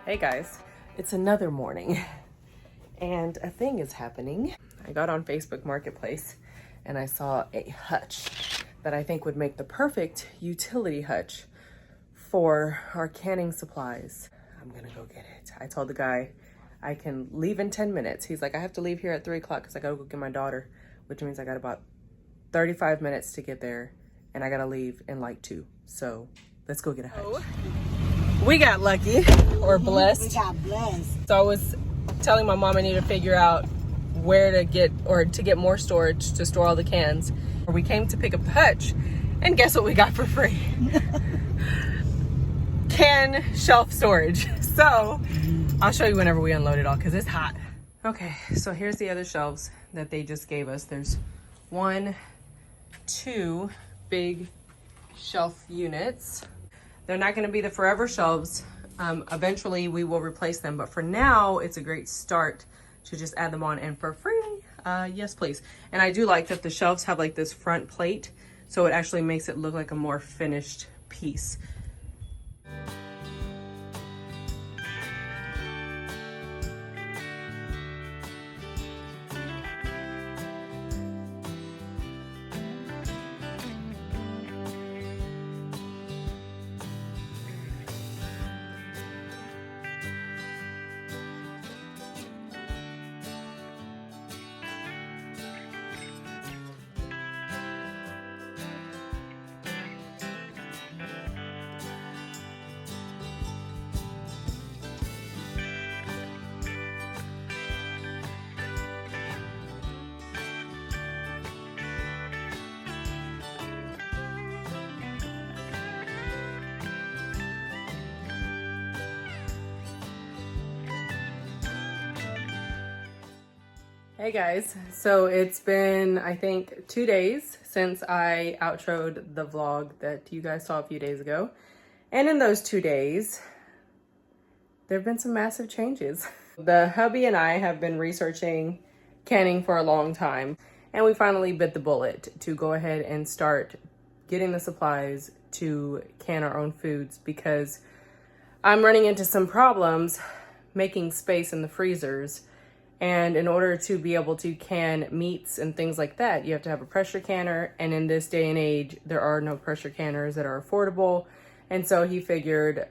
Hey guys, it's another morning and a thing is happening. I got on Facebook Marketplace and I saw a hutch that I think would make the perfect utility hutch for our canning supplies. I'm gonna go get it. I told the guy I can leave in 10 minutes. He's like, I have to leave here at 3 o'clock because I gotta go get my daughter, which means I got about 35 minutes to get there and I gotta leave in like 2. So let's go get a hutch. We got lucky or blessed. We got blessed. So I was telling my mom I need to figure out where to get more storage to store all the cans. We came to pick up the hutch and guess what we got for free? Can shelf storage. So I'll show you whenever we unload it all because it's hot. Okay, so here's the other shelves that they just gave us. There's 1, 2 big shelf units. They're not going to be the forever shelves. Eventually we will replace them, but for now it's a great start to just add them on and for free. Yes, please. And I do like that the shelves have like this front plate, so it actually makes it look like a more finished piece. Hey guys, so it's been I think 2 days since I outroed the vlog that you guys saw a few days ago. And in those 2 days, there have been some massive changes. The hubby and I have been researching canning for a long time, and we finally bit the bullet to go ahead and start getting the supplies to can our own foods because I'm running into some problems making space in the freezers. And in order to be able to can meats and things like that, you have to have a pressure canner. And in this day and age, there are no pressure canners that are affordable. And so he figured,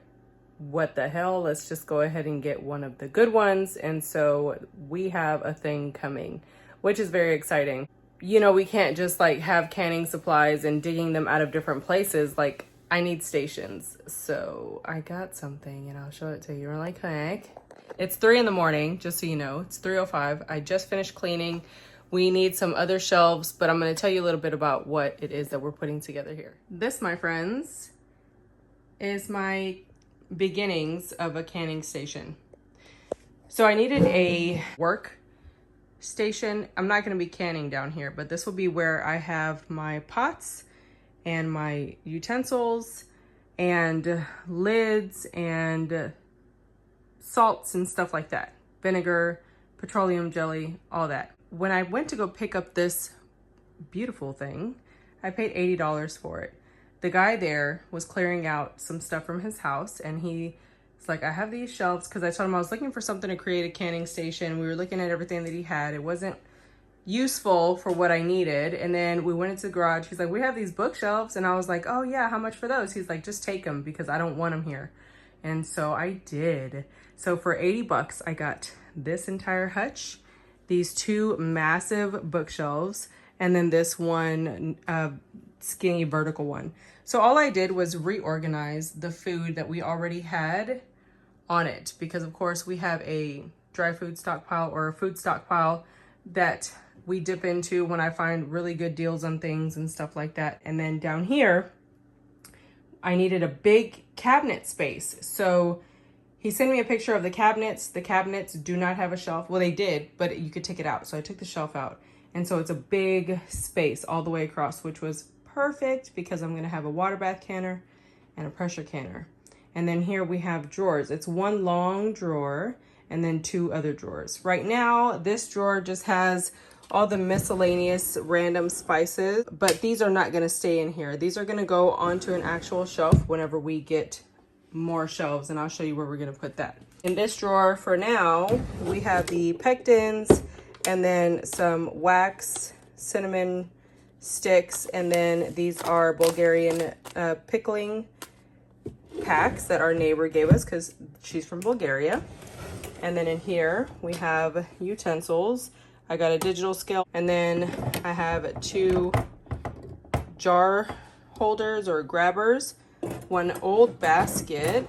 what the hell, let's just go ahead and get one of the good ones. And so we have a thing coming, which is very exciting. You know, we can't just like have canning supplies and digging them out of different places. Like, I need stations. So I got something and I'll show it to you really quick. It's 3 in the morning, just so you know. It's 3:05. I just finished cleaning. We need some other shelves, but I'm going to tell you a little bit about what it is that we're putting together here. This, my friends, is my beginnings of a canning station. So I needed a work station. I'm not going to be canning down here, but this will be where I have my pots and my utensils and lids and salts and stuff like that, vinegar, petroleum jelly, all that. When I went to go pick up this beautiful thing, I paid $80 for it. The guy there was clearing out some stuff from his house and he's like, I have these shelves, because I told him I was looking for something to create a canning station. We were looking at everything that he had. It wasn't useful for what I needed. And then we went into the garage. He's like, we have these bookshelves. And I was like, oh yeah, how much for those? He's like, just take them because I don't want them here. And so I did. So for 80 bucks, I got this entire hutch, these 2 massive bookshelves, and then this one skinny vertical one. So all I did was reorganize the food that we already had on it, because of course we have a dry food stockpile or a food stockpile that we dip into when I find really good deals on things and stuff like that. And then down here, I needed a big cabinet space. So he sent me a picture of the cabinets. The cabinets do not have a shelf. Well, they did, but you could take it out. So I took the shelf out. And so it's a big space all the way across, which was perfect because I'm gonna have a water bath canner and a pressure canner. And then here we have drawers. It's 1 long drawer and then 2 other drawers. Right now, this drawer just has all the miscellaneous random spices, but these are not gonna stay in here. These are gonna go onto an actual shelf whenever we get more shelves, and I'll show you where we're gonna put that. In this drawer for now, we have the pectins and then some wax, cinnamon sticks, and then these are Bulgarian pickling packs that our neighbor gave us because she's from Bulgaria. And then in here we have utensils. I got a digital scale, and then I have 2 jar holders or grabbers, 1 old basket,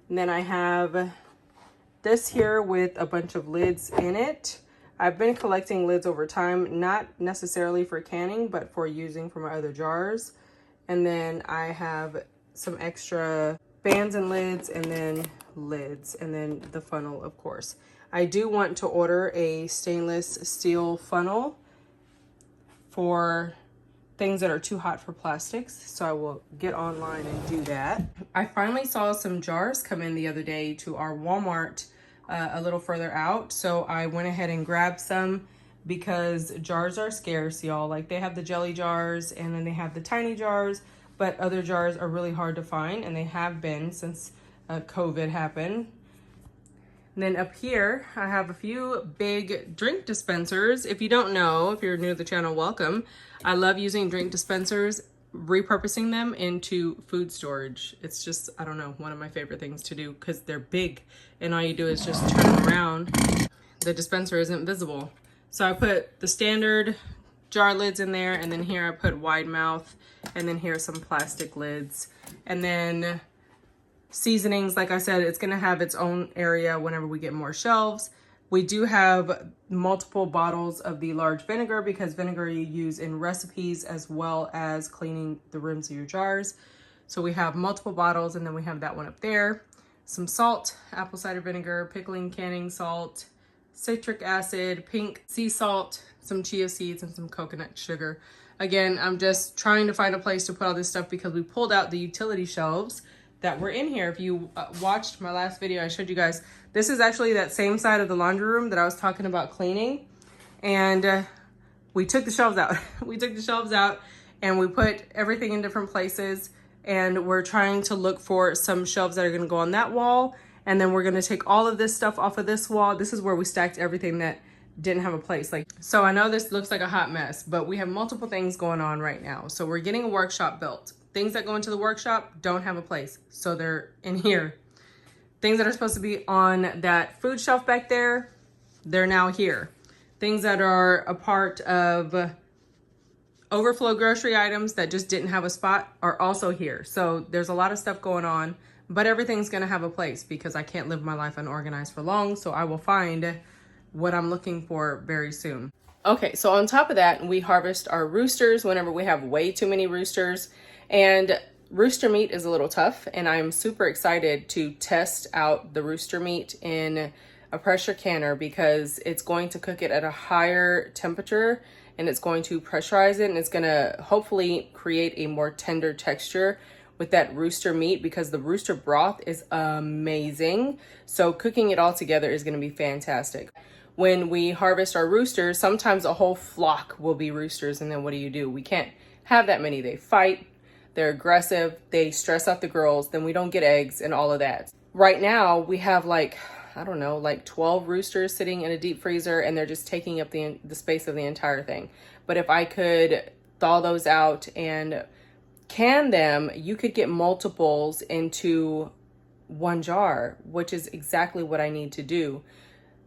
and then I have this here with a bunch of lids in it. I've been collecting lids over time, not necessarily for canning, but for using for my other jars. And then I have some extra bands and lids, and then lids, and then the funnel, of course. I do want to order a stainless steel funnel for things that are too hot for plastics, so I will get online and do that. I finally saw some jars come in the other day to our Walmart a little further out, so I went ahead and grabbed some because jars are scarce, y'all. Like, they have the jelly jars and then they have the tiny jars, but other jars are really hard to find, and they have been since COVID happened. And then up here, I have a few big drink dispensers. If you don't know, if you're new to the channel, welcome. I love using drink dispensers, repurposing them into food storage. It's just, I don't know, one of my favorite things to do because they're big and all you do is just turn them around. The dispenser isn't visible. So I put the standard jar lids in there, and then here I put wide mouth, and then here are some plastic lids. And then seasonings, like I said, it's gonna have its own area whenever we get more shelves. We do have multiple bottles of the large vinegar because vinegar you use in recipes as well as cleaning the rims of your jars. So we have multiple bottles, and then we have that one up there. Some salt, apple cider vinegar, pickling, canning salt, citric acid, pink sea salt, some chia seeds, and some coconut sugar. Again, I'm just trying to find a place to put all this stuff because we pulled out the utility shelves that were in here. If you watched my last video, I showed you guys, this is actually that same side of the laundry room that I was talking about cleaning. And we took the shelves out. We took the shelves out and we put everything in different places. And we're trying to look for some shelves that are gonna go on that wall. And then we're gonna take all of this stuff off of this wall. This is where we stacked everything that didn't have a place. So I know this looks like a hot mess, but we have multiple things going on right now. So we're getting a workshop built. Things that go into the workshop don't have a place, so they're in here. Things that are supposed to be on that food shelf back there, they're now here. Things that are a part of overflow grocery items that just didn't have a spot are also here. So there's a lot of stuff going on, but everything's gonna have a place because I can't live my life unorganized for long, so I will find what I'm looking for very soon. Okay, so on top of that, we harvest our roosters whenever we have way too many roosters. And rooster meat is a little tough, and I'm super excited to test out the rooster meat in a pressure canner because it's going to cook it at a higher temperature, and it's going to pressurize it, and it's gonna hopefully create a more tender texture with that rooster meat because the rooster broth is amazing. So cooking it all together is gonna be fantastic. When we harvest our roosters, sometimes a whole flock will be roosters, and then what do? We can't have that many. They fight, they're aggressive, they stress out the girls, then we don't get eggs and all of that. Right now, we have like 12 roosters sitting in a deep freezer, and they're just taking up the space of the entire thing. But if I could thaw those out and can them, you could get multiples into one jar, which is exactly what I need to do.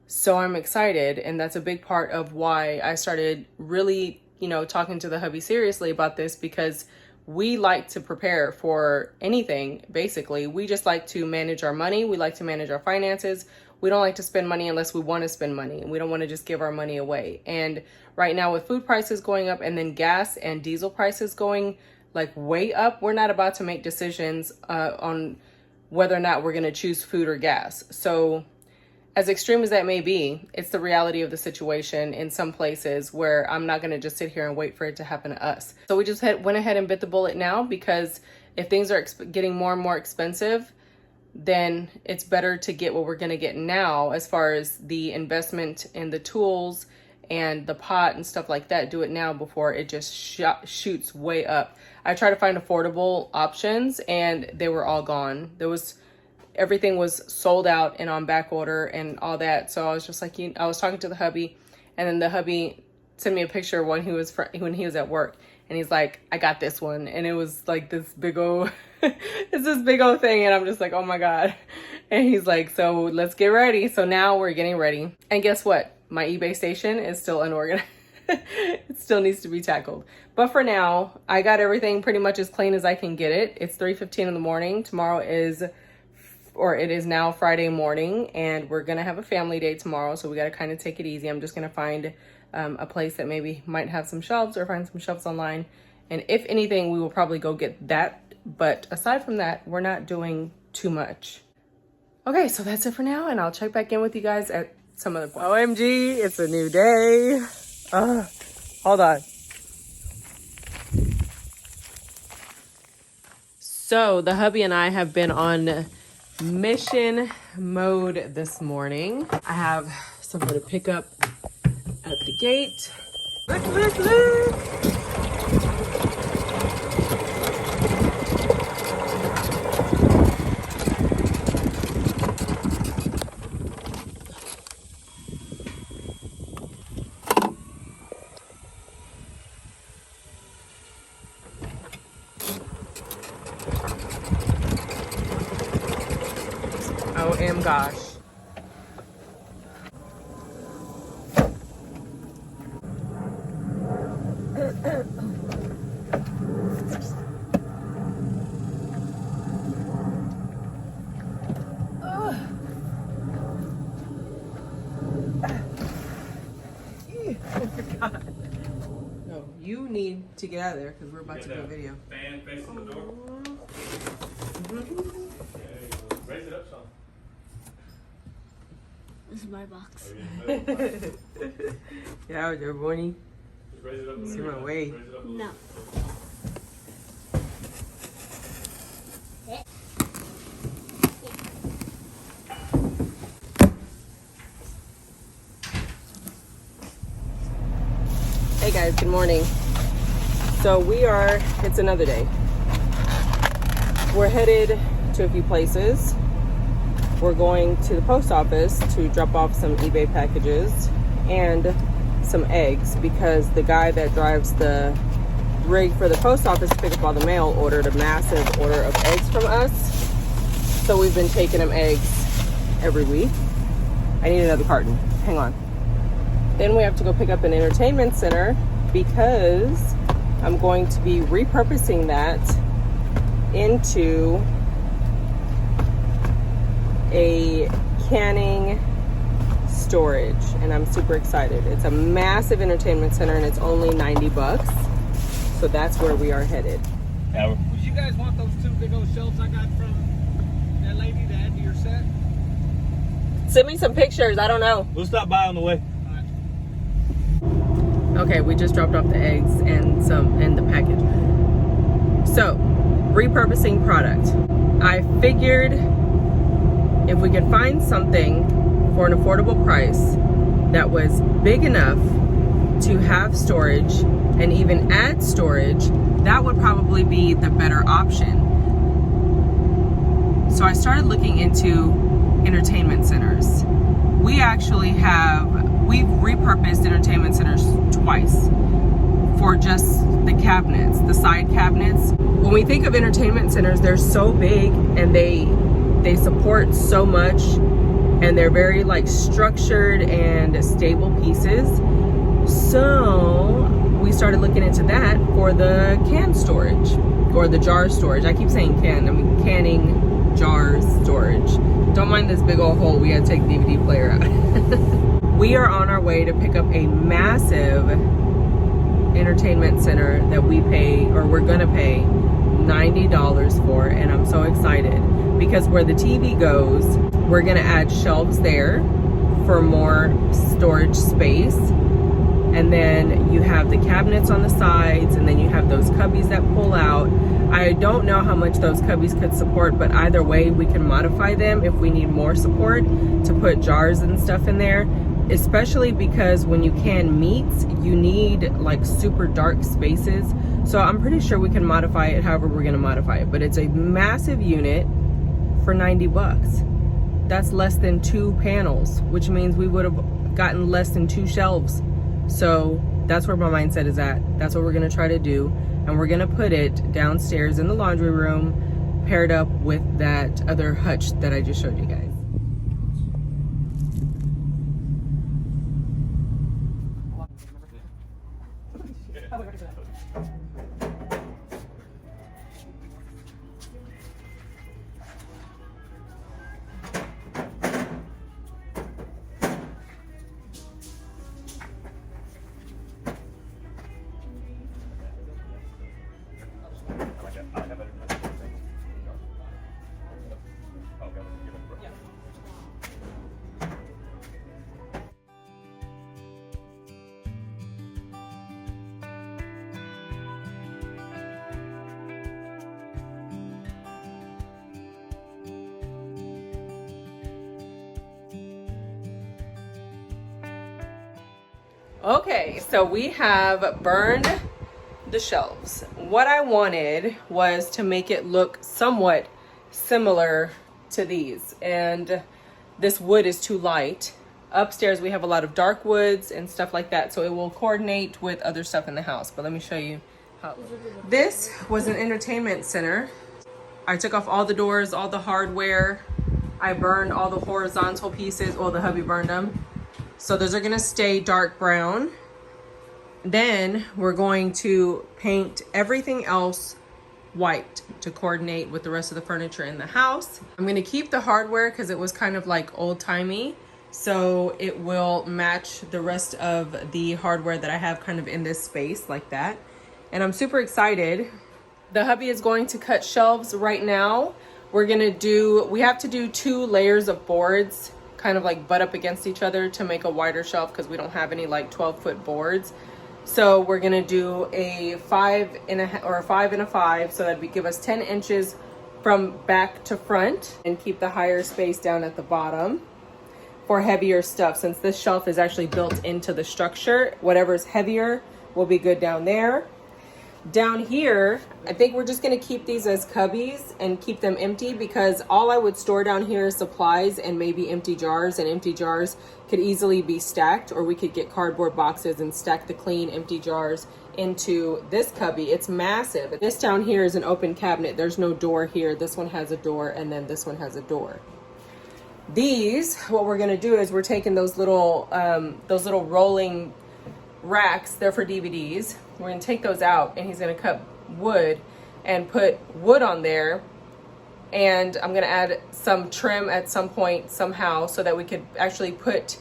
So I'm excited, and that's a big part of why I started really, talking to the hubby seriously about this, because we like to prepare for anything, basically. We just like to manage our money. We like to manage our finances. We don't like to spend money unless we want to spend money, and we don't want to just give our money away. And right now with food prices going up and then gas and diesel prices going like way up, we're not about to make decisions on whether or not we're going to choose food or gas. So as extreme as that may be, it's the reality of the situation in some places where I'm not going to just sit here and wait for it to happen to us. So we just went ahead and bit the bullet now, because if things are getting more and more expensive, then it's better to get what we're going to get now as far as the investment in the tools and the pot and stuff like that. Do it now before it just shoots way up. I tried to find affordable options and they were all gone. There was everything was sold out and on back order and all that. So I was just like, I was talking to the hubby, and then the hubby sent me a picture when he was at work, and he's like, I got this one, and it was like this big old it's this big old thing, and I'm just like, oh my god. And he's like, so let's get ready. So now we're getting ready, and guess what, my eBay station is still unorganized. It still needs to be tackled, but for now I got everything pretty much as clean as I can get it. It's 3:15 in the morning. Tomorrow is, or it is now, Friday morning, and we're gonna have a family day tomorrow, so we got to kind of take it easy. I'm just gonna find a place that maybe might have some shelves, or find some shelves online, and if anything we will probably go get that. But aside from that, we're not doing too much. Okay, so that's it for now, and I'll check back in with you guys at some other point. OMG, it's a new day. Hold on. So the hubby and I have been on mission mode this morning. I have something to pick up at the gate. Look, look, look. OM gosh. No, you need to get out of there because we're about to do a video. Fan facing the door. Raise it up some. This is my box. Get out there, Bonnie. Just raise it up. See my way. Raise it up. No. Hey guys, good morning. So it's another day. We're headed to a few places. We're going to the post office to drop off some eBay packages and some eggs, because the guy that drives the rig for the post office to pick up all the mail ordered a massive order of eggs from us. So we've been taking him eggs every week. I need another carton. Hang on. Then we have to go pick up an entertainment center, because I'm going to be repurposing that into a canning storage, and I'm super excited. It's a massive entertainment center and it's only $90, so that's where we are headed. Yeah. Would you guys want those two big old shelves I got from that lady to add to your set? Send me some pictures. I don't know. We'll stop by on the way. Okay, we just dropped off the eggs and the package. So, repurposing product. I figured if we could find something for an affordable price that was big enough to have storage and even add storage, that would probably be the better option. So I started looking into entertainment centers. We've repurposed entertainment centers twice for just the cabinets, the side cabinets. When we think of entertainment centers, they're so big and they support so much, and they're very like structured and stable pieces. So we started looking into that for the can storage, or the jar storage. I keep saying can, I mean canning jars storage. Don't mind this big old hole, we gotta take the DVD player out. We are on our way to pick up a massive entertainment center that we're gonna pay $90 for, and I'm so excited, because where the TV goes, we're gonna add shelves there for more storage space, and then you have the cabinets on the sides, and then you have those cubbies that pull out. I don't know how much those cubbies could support, but either way we can modify them if we need more support to put jars and stuff in there, especially because when you can meats, you need like super dark spaces. So I'm pretty sure we can modify it however we're gonna modify it, but it's a massive unit for 90 bucks. That's less than 2 panels, which means we would have gotten less than 2 shelves. So that's where my mindset is at. That's what we're gonna try to do. And we're gonna put it downstairs in the laundry room, paired up with that other hutch that I just showed you guys. Okay, so we have burned the shelves. What I wanted was to make it look somewhat similar to these, and this wood is too light. Upstairs we have a lot of dark woods and stuff like that, so it will coordinate with other stuff in the house. But let me show you how. This was an entertainment center. I took off all the doors, all the hardware. I burned all the horizontal pieces. Well, the hubby burned them. So those are gonna stay dark brown. Then we're going to paint everything else white to coordinate with the rest of the furniture in the house. I'm gonna keep the hardware because it was kind of like old-timey, so it will match the rest of the hardware that I have kind of in this space like that. And I'm super excited. The hubby is going to cut shelves right now. We have to do 2 layers of boards kind of like butt up against each other to make a wider shelf because we don't have any like 12-foot boards. So we're gonna do a 5 and a 5, so that would give us 10 inches from back to front, and keep the higher space down at the bottom for heavier stuff. Since this shelf is actually built into the structure, whatever's heavier will be good down there. Down here, I think we're just gonna keep these as cubbies and keep them empty, because all I would store down here is supplies and maybe empty jars, and empty jars could easily be stacked, or we could get cardboard boxes and stack the clean empty jars into this cubby. It's massive. This down here is an open cabinet. There's no door here. This one has a door, and then this one has a door. These, what we're gonna do is we're taking those little rolling racks. They're for DVDs. We're gonna take those out, and he's gonna cut wood and put wood on there, and I'm gonna add some trim at some point somehow so that we could actually put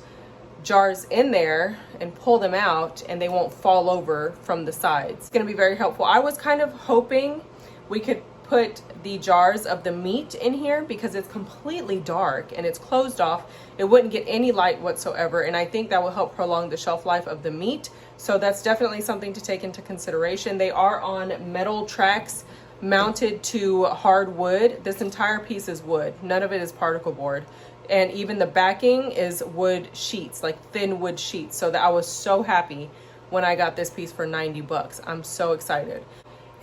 jars in there and pull them out and they won't fall over from the sides. It's gonna be very helpful. I was kind of hoping we could put the jars of the meat in here because it's completely dark and it's closed off. It wouldn't get any light whatsoever, and I think that will help prolong the shelf life of the meat. So that's definitely something to take into consideration. They are on metal tracks mounted to hard wood. This entire piece is wood. None of it is particle board. And even the backing is wood sheets, like thin wood sheets. So that I was so happy when I got this piece for 90 bucks. I'm so excited.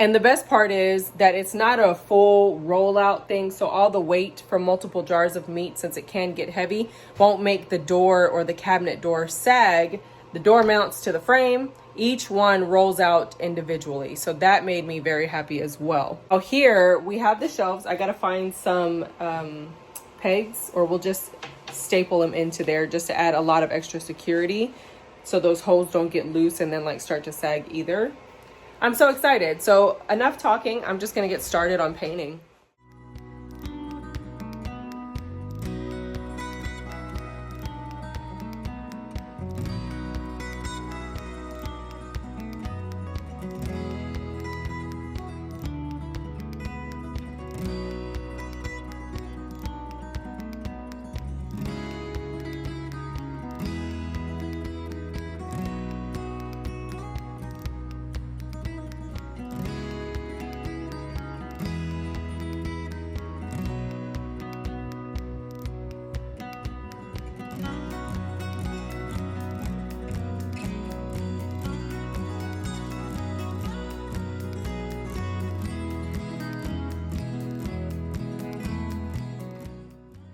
And the best part is that it's not a full rollout thing. So all the weight from multiple jars of meat, since it can get heavy, won't make the door or the cabinet door sag. The door mounts to the frame. Each one rolls out individually. So that made me very happy as well. Oh, here we have the shelves. I gotta find some pegs, or we'll just staple them into there just to add a lot of extra security so those holes don't get loose and then like start to sag either. I'm so excited. So enough talking. I'm just gonna get started on painting.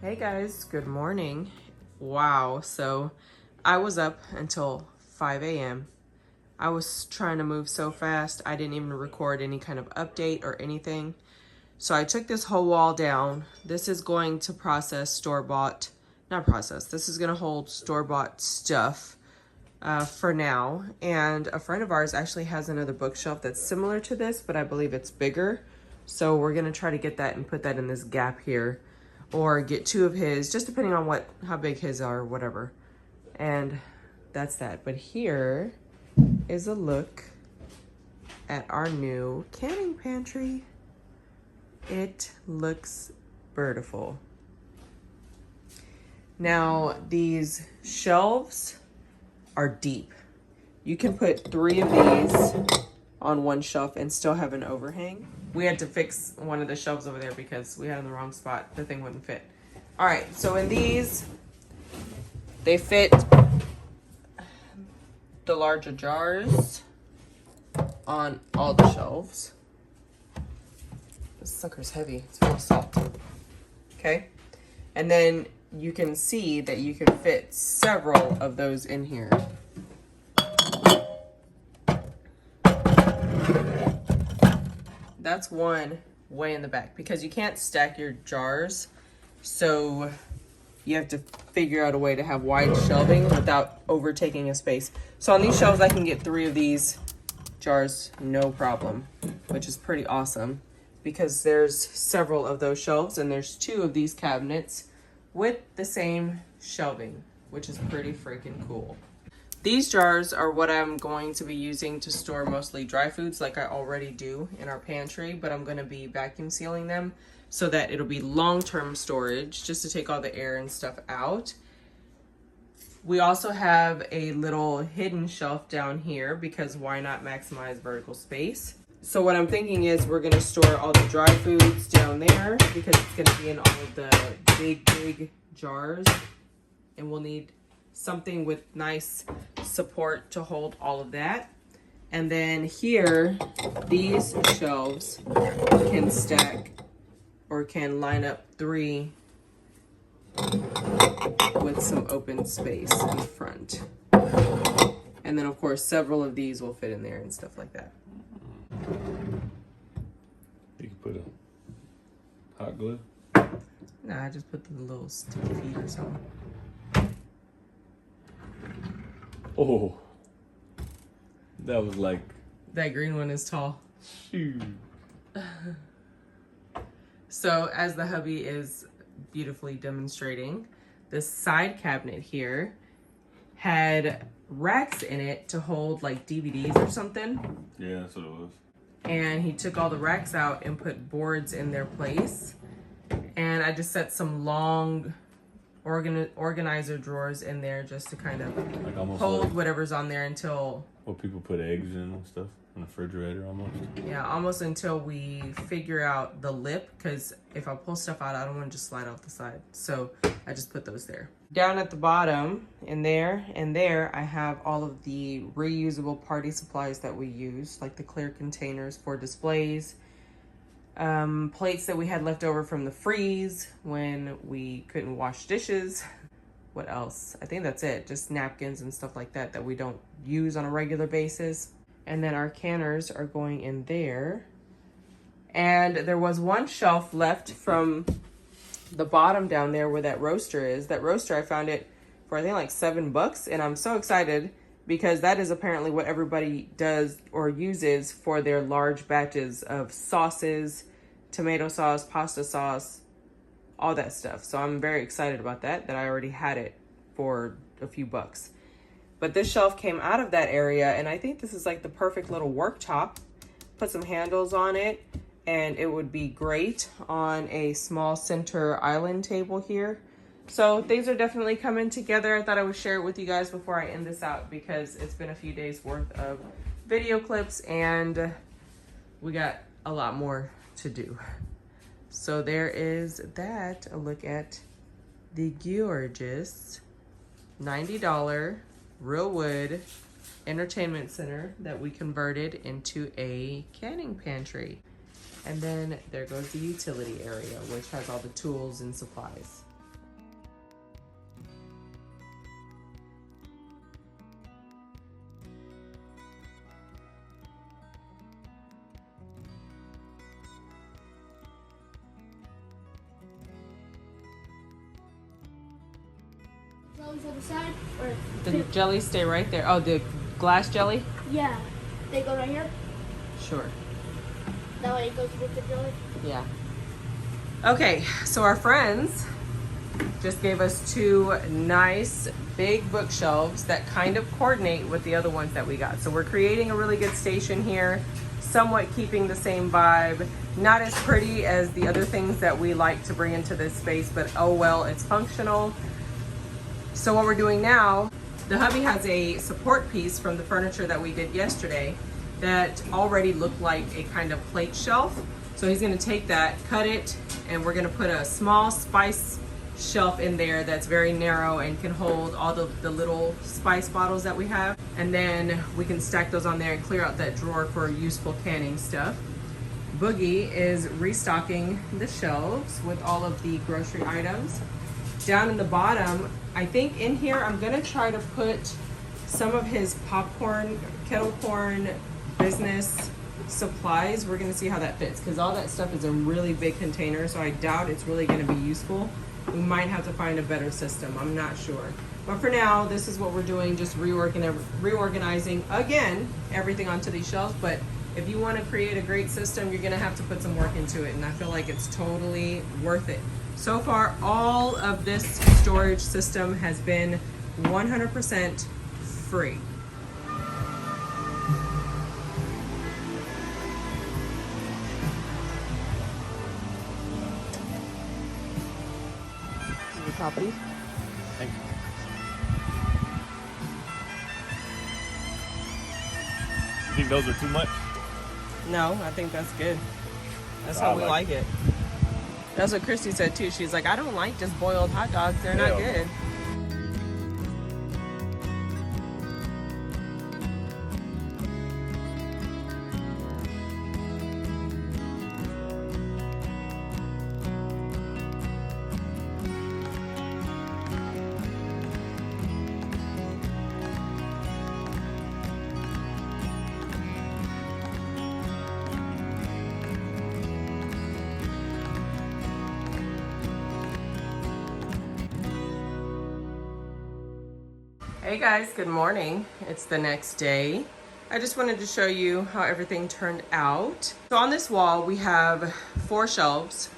Hey guys, good morning. Wow, so I was up until 5 a.m. I was trying to move so fast, I didn't even record any kind of update or anything. So I took this whole wall down. This is going to process store-bought, not process, this is gonna hold store-bought stuff for now. And a friend of ours actually has another bookshelf that's similar to this, but I believe it's bigger. So we're gonna try to get that and put that in this gap here, or get two of his, just depending on how big his are or whatever. And that's that. But here is a look at our new canning pantry. It looks beautiful. Now these shelves are deep. You can put 3 of these on one shelf and still have an overhang. We had to fix one of the shelves over there because we had it in the wrong spot. The thing wouldn't fit. All right, so in these, they fit the larger jars on all the shelves. This sucker's heavy, it's full of salt. Okay, and then you can see that you can fit several of those in here. That's one way in the back because you can't stack your jars. So you have to figure out a way to have wide shelving without overtaking a space. So on these shelves, I can get 3 of these jars, no problem, which is pretty awesome because there's several of those shelves and there's 2 of these cabinets with the same shelving, which is pretty freaking cool. These jars are what I'm going to be using to store mostly dry foods like I already do in our pantry, but I'm going to be vacuum sealing them so that it'll be long-term storage just to take all the air and stuff out. We also have a little hidden shelf down here because why not maximize vertical space? So what I'm thinking is we're going to store all the dry foods down there because it's going to be in all of the big jars, and we'll need something with nice support to hold all of that. And then here, these shelves can stack or can line up 3 with some open space in the front. And then of course, several of these will fit in there and stuff like that. You can put a hot glue. Nah, I just put the little sticky feet or something. Oh, that was like. That green one is tall. Shoot. So as the hubby is beautifully demonstrating, this side cabinet here had racks in it to hold like DVDs or something. Yeah, that's what it was. And he took all the racks out and put boards in their place. And I just set some long organizer drawers in there just to kind of Like almost hold like whatever's on there until, what people put eggs in and stuff in the refrigerator almost. yeah, almost until we figure out the lip, because if I pull stuff out, I don't want to just slide off the side. So I just put those there. Down at the bottom, in there and there, I have all of the reusable party supplies that we use, like the clear containers for displays, plates that we had left over from the freeze when we couldn't wash dishes. What else? I think that's it. Just napkins and stuff like that that we don't use on a regular basis. And then our canners are going in there. And there was one shelf left from the bottom down there where that roaster is. That roaster, I found it for I think like $7, and I'm so excited because that is apparently what everybody does or uses for their large batches of sauces, tomato sauce, pasta sauce, all that stuff. So I'm very excited about that I already had it for a few bucks. But this shelf came out of that area, and I think this is like the perfect little worktop. Put some handles on it, and it would be great on a small center island table here. So things are definitely coming together. I thought I would share it with you guys before I end this out because it's been a few days worth of video clips and we got a lot more to do. So there is that, a look at the gorgeous $90 real wood entertainment center that we converted into a canning pantry. And then there goes the utility area, which has all the tools and supplies. jellies on the side? Or The jellies stay right there. Oh, the glass jelly? yeah, they go right here. Sure. That way it goes with the jelly. Yeah. Okay, so our friends just gave us 2 nice big bookshelves that kind of coordinate with the other ones that we got. So we're creating a really good station here, somewhat keeping the same vibe. Not as pretty as the other things that we like to bring into this space, but oh well, it's functional. So what we're doing now, the hubby has a support piece from the furniture that we did yesterday that already looked like a kind of plate shelf. So he's gonna take that, cut it, and we're gonna put a small spice shelf in there that's very narrow and can hold all the little spice bottles that we have. And then we can stack those on there and clear out that drawer for useful canning stuff. Boogie is restocking the shelves with all of the grocery items. Down in the bottom, I think in here, I'm gonna try to put some of his popcorn, kettle corn business supplies. We're gonna see how that fits because all that stuff is a really big container, so I doubt it's really gonna be useful. We might have to find a better system, I'm not sure. But for now, this is what we're doing, just reorganizing again, everything onto these shelves. But if you wanna create a great system, you're gonna have to put some work into it, and I feel like it's totally worth it. So far, all of this storage system has been 100% free. Property. Thank you. You think those are too much? No, I think that's good. That's I how we like like it. That's what Christy said too. She's like, I don't like just boiled hot dogs. They're not Yeah. good. Hey guys, good morning. It's the next day. I just wanted to show you how everything turned out. So on this wall, we have 4 shelves.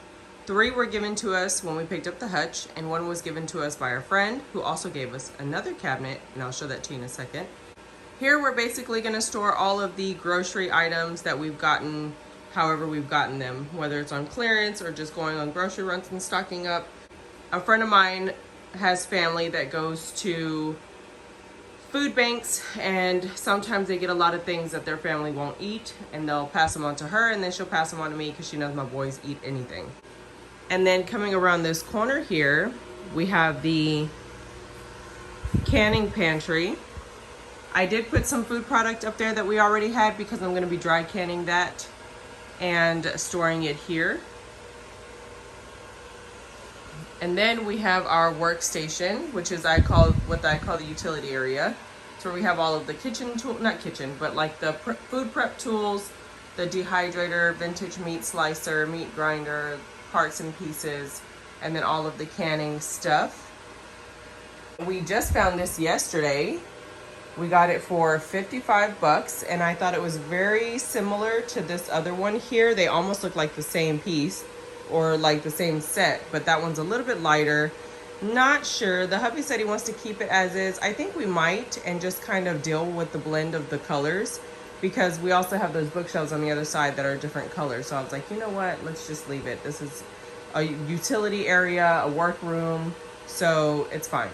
3 were given to us when we picked up the hutch, and 1 was given to us by our friend, who also gave us another cabinet, and I'll show that to you in a second. Here, we're basically gonna store all of the grocery items that we've gotten, however we've gotten them, whether it's on clearance or just going on grocery runs and stocking up. A friend of mine has family that goes to food banks, and sometimes they get a lot of things that their family won't eat, and they'll pass them on to her, and then she'll pass them on to me because she knows my boys eat anything. And then coming around this corner here, we have the canning pantry. I did put some food product up there that we already had because I'm going to be dry canning that and storing it here. And then we have our workstation, which is what I call the utility area. It's where we have all of the kitchen tool, not kitchen, but like the food prep tools, the dehydrator, vintage meat slicer, meat grinder, parts and pieces, and then all of the canning stuff. We just found this yesterday. We got it for 55 bucks, and I thought it was very similar to this other one here. They almost look like the same piece or like the same set, but that one's a little bit lighter. Not sure. The hubby said he wants to keep it as is. I think we might, and just kind of deal with the blend of the colors, because we also have those bookshelves on the other side that are different colors. So I was like, you know what? Let's just leave it. This is a utility area, a workroom, so it's fine.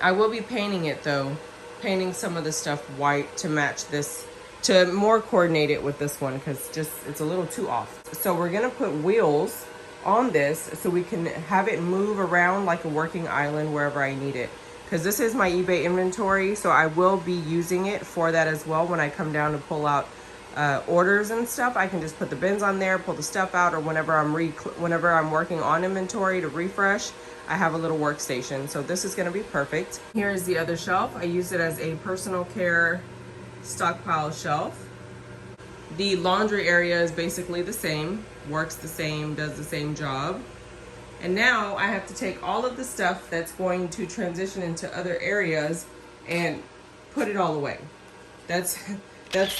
I will be painting it though, painting some of the stuff white to match this, to more coordinate it with this one, because just it's a little too off. So we're gonna put wheels on this so we can have it move around like a working island wherever I need it, because this is my eBay inventory, so I will be using it for that as well. When I come down to pull out orders and stuff, I can just put the bins on there, pull the stuff out, or whenever I'm working on inventory to refresh, I have a little workstation. So this is going to be perfect. Here's the other shelf. I use it as a personal care stockpile shelf. The laundry area is basically the same, works the same, does the same job. And now I have to take all of the stuff that's going to transition into other areas and put it all away. That's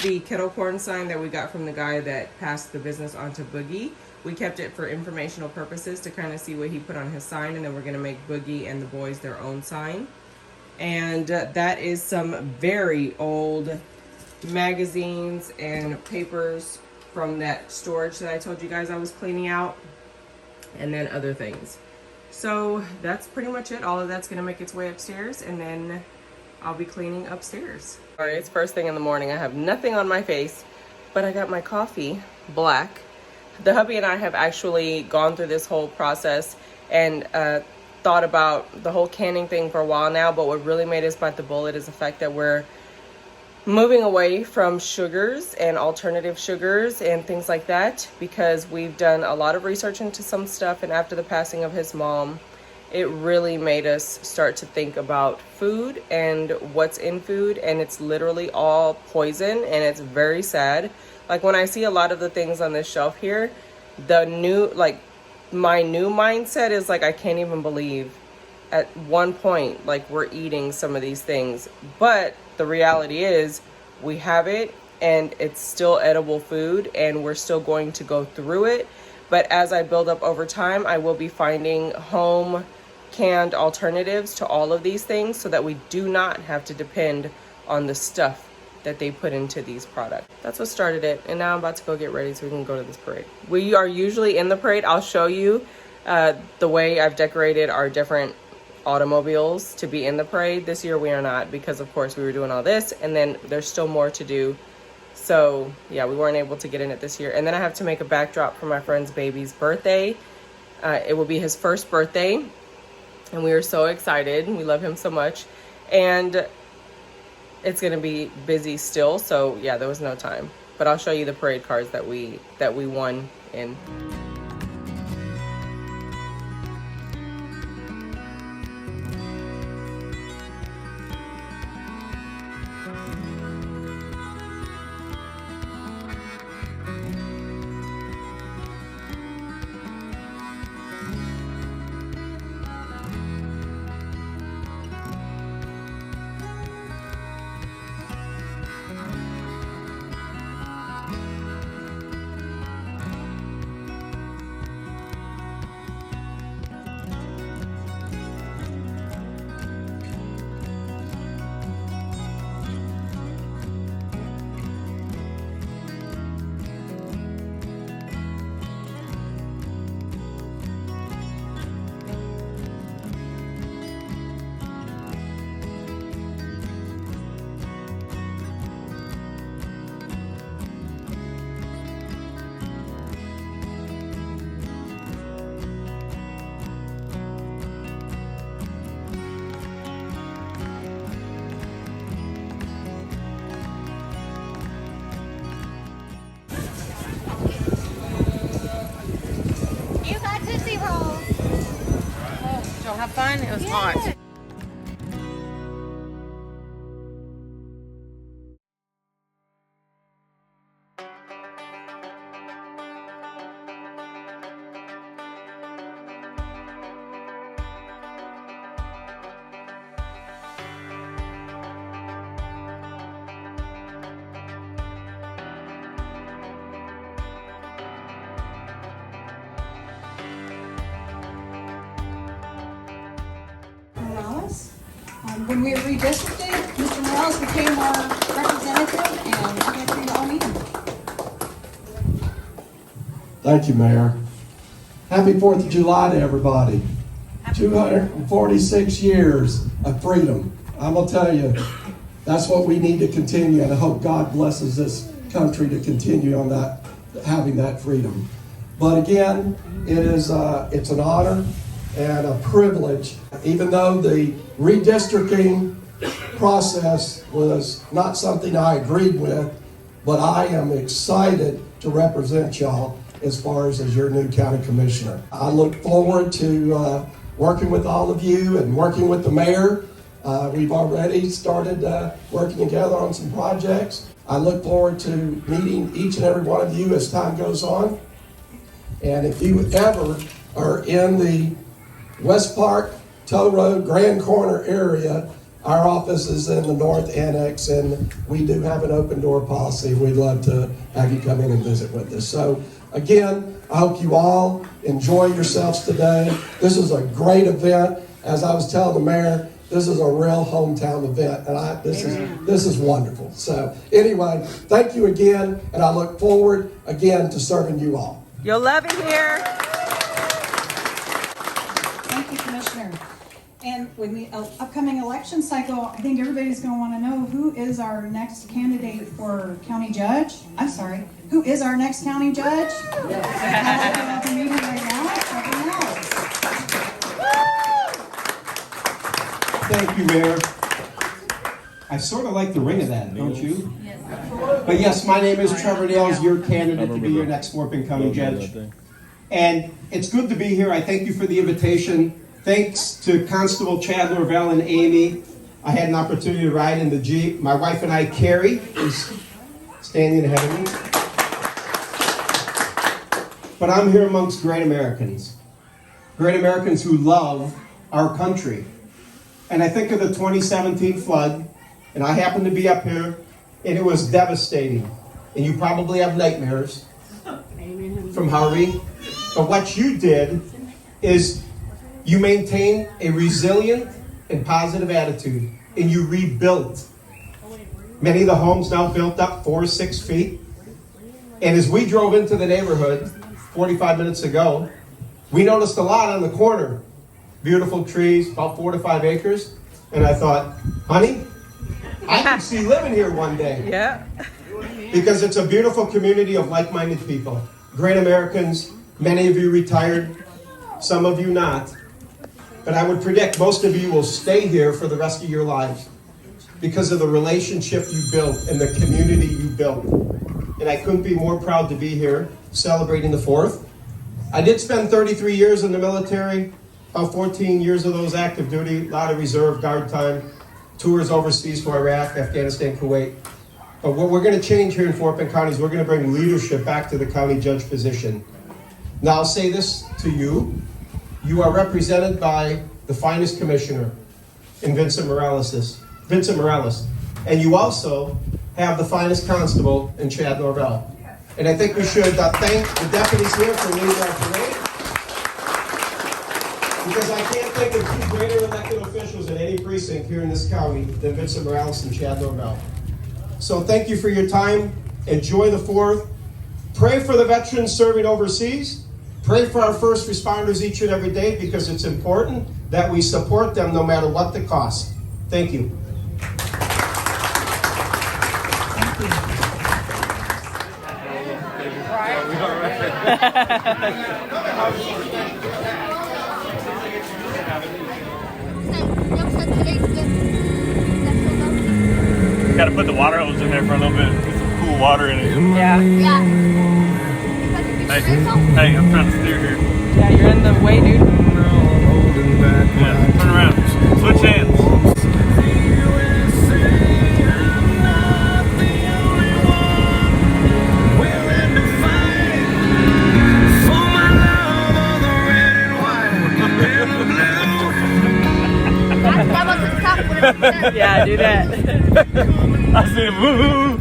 the kettle corn sign that we got from the guy that passed the business on to Boogie. We kept it for informational purposes to kind of see what he put on his sign, and then we're going to make Boogie and the boys their own sign. And that is some very old magazines and papers from that storage that I told you guys I was cleaning out, and then other things. So that's pretty much it. All of that's gonna make its way upstairs, and then I'll be cleaning upstairs. All right, it's first thing in the morning. I have nothing on my face, but I got my coffee, black. The hubby and I have actually gone through this whole process and thought about the whole canning thing for a while now, but what really made us bite the bullet is the fact that we're moving away from sugars and alternative sugars and things like that, because we've done a lot of research into some stuff, and after the passing of his mom, it really made us start to think about food and what's in food, and it's literally all poison, and it's very sad. Like when I see a lot of the things on this shelf here, my new mindset is like, I can't even believe at one point like we're eating some of these things, but the reality is we have it and it's still edible food, and we're still going to go through it. But as I build up over time, I will be finding home canned alternatives to all of these things so that we do not have to depend on the stuff that they put into these products. That's what started it, and now I'm about to go get ready so we can go to this parade. We are usually in the parade. I'll show you the way I've decorated our different automobiles to be in the parade. This year we are not, because of course we were doing all this, and then there's still more to do. So yeah, we weren't able to get in it this year. And then I have to make a backdrop for my friend's baby's birthday. It will be his first birthday, and we are so excited. We love him so much, and it's gonna be busy still, so yeah, there was no time. But I'll show you the parade cars that we won in. Have fun? It was hot. When we redistricted, Mr. Morales became our representative, and I get for you all meeting. Thank you, Mayor. Happy 4th of July to everybody. 246 years of freedom. I'm going to tell you, that's what we need to continue, and I hope God blesses this country to continue on that, having that freedom. But again, it's an honor and a privilege, even though the redistricting process was not something I agreed with, but I am excited to represent y'all as far as your new county commissioner. I look forward to working with all of you and working with the mayor. We've already started working together on some projects. I look forward to meeting each and every one of you as time goes on. And if you ever are in the West Park, Tow Road, Grand Corner area. Our office is in the North Annex, and we do have an open door policy. We'd love to have you come in and visit with us. So again, I hope you all enjoy yourselves today. This is a great event. As I was telling the mayor, this is a real hometown event, and this is wonderful. So anyway, thank you again, and I look forward again to serving you all. You'll love it here. Thank you, Commissioner. And with the upcoming election cycle, I think everybody's going to want to know who is our next candidate for county judge. I'm sorry, who is our next county judge? Yeah. The meeting right now. Something else. Thank you, Mayor. I sort of like the ring of that, don't you? Yes. But yes, my name is Trevor Nails, your candidate to be your next Warping County Judge. And it's good to be here. I thank you for the invitation. Thanks to Constable Chad Norvell and Amy. I had an opportunity to ride in the Jeep. My wife and I, Carrie, is standing ahead of me. But I'm here amongst great Americans who love our country. And I think of the 2017 flood, and I happened to be up here, and it was devastating. And you probably have nightmares from Harvey. But what you did is you maintained a resilient and positive attitude, and you rebuilt. Many of the homes now built up 4 or 6 feet. And as we drove into the neighborhood 45 minutes ago, we noticed a lot on the corner. Beautiful trees, about 4 to 5 acres. And I thought, honey, I can see living here one day. Yeah. Because it's a beautiful community of like-minded people. Great Americans, many of you retired, some of you not. But I would predict most of you will stay here for the rest of your lives because of the relationship you built and the community you built. And I couldn't be more proud to be here celebrating the 4th. I did spend 33 years in the military, about 14 years of those active duty, a lot of reserve guard time, tours overseas for Iraq, Afghanistan, Kuwait. But what we're going to change here in Fort Bend County is we're going to bring leadership back to the county judge position. Now I'll say this to you. You are represented by the finest commissioner in Vincent Morales. And you also have the finest constable in Chad Norvell. And I think we should thank the deputies here for leading our parade. Because I can't think of 2 greater elected officials in any precinct here in this county than Vincent Morales and Chad Norvell. So thank you for your time. Enjoy the 4th. Pray for the veterans serving overseas. Pray for our first responders each and every day because it's important that we support them no matter what the cost. Thank you. Gotta put the water hose in there for a little bit. Get some cool water in it. Yeah. Yeah. Hey, I'm trying to steer here. Yeah, you're in the way, dude. Yeah, turn around. Switch hands. That was the top one. Yeah, do that. I said, woo-hoo.